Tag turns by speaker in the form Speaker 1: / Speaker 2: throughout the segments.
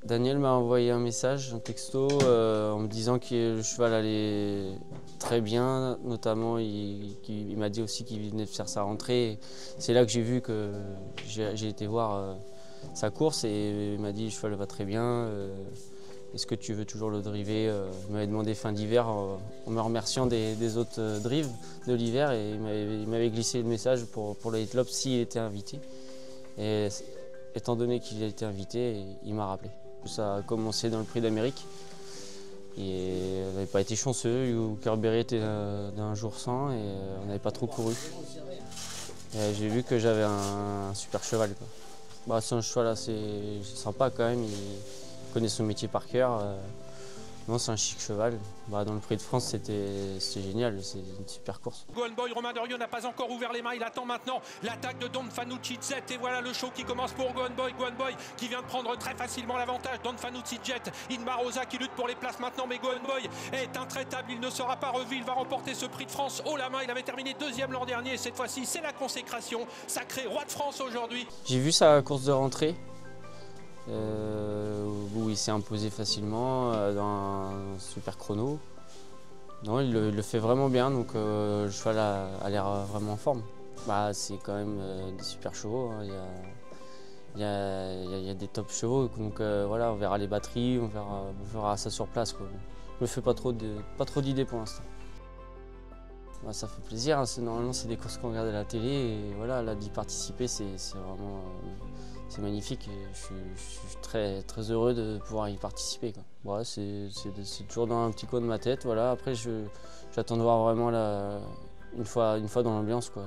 Speaker 1: Daniel m'a envoyé un message, un texto, en me disant que le cheval allait très bien. Notamment, il m'a dit aussi qu'il venait de faire sa rentrée. C'est là que j'ai vu que j'ai été voir sa course et il m'a dit le cheval va très bien. Est-ce que tu veux toujours le driver? Il m'avait demandé fin d'hiver en me remerciant des autres drives de l'hiver et il m'avait glissé le message pour le Hitlops s'il était invité. Et étant donné qu'il a été invité, il m'a rappelé. Ça a commencé dans le Prix d'Amérique et on n'avait pas été chanceux. Hugo Carberry était d'un jour sans et on n'avait pas trop couru. J'ai vu que j'avais un super cheval, quoi. Bah, c'est un cheval assez sympa quand même, il connaît son métier par cœur. Non, c'est un chic cheval. Bah, dans le Prix de France, c'était génial, c'est une super course.
Speaker 2: Golden Boy, Romain Doriot n'a pas encore ouvert les mains, il attend maintenant l'attaque de Don Fanucci Jet. Et voilà le show qui commence pour Golden Boy qui vient de prendre très facilement l'avantage. Don Fanucci Jet, Inmar Rosa qui lutte pour les places maintenant, mais Golden Boy est intraitable, il ne sera pas revu, il va remporter ce Prix de France haut la main. Il avait terminé deuxième l'an dernier et cette fois-ci c'est la consécration, sacré roi de France aujourd'hui.
Speaker 1: J'ai vu sa course de rentrée. Où il s'est imposé facilement dans un super chrono. Non, il le fait vraiment bien, donc le cheval a l'air vraiment en forme. Bah, c'est quand même des super chevaux, hein. Il y a des top chevaux, donc voilà, on verra les batteries, on verra ça sur place, quoi. Je me fais pas trop d'idées pour l'instant. Bah, ça fait plaisir, hein. Normalement c'est des courses qu'on regarde à la télé et voilà, là d'y participer c'est vraiment c'est magnifique et je suis très heureux de pouvoir y participer, quoi. Ouais, c'est toujours dans un petit coin de ma tête, voilà. Après j'attends de voir vraiment une fois dans l'ambiance, quoi.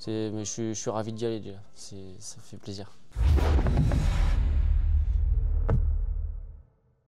Speaker 1: Mais je suis ravi d'y aller déjà, ça fait plaisir.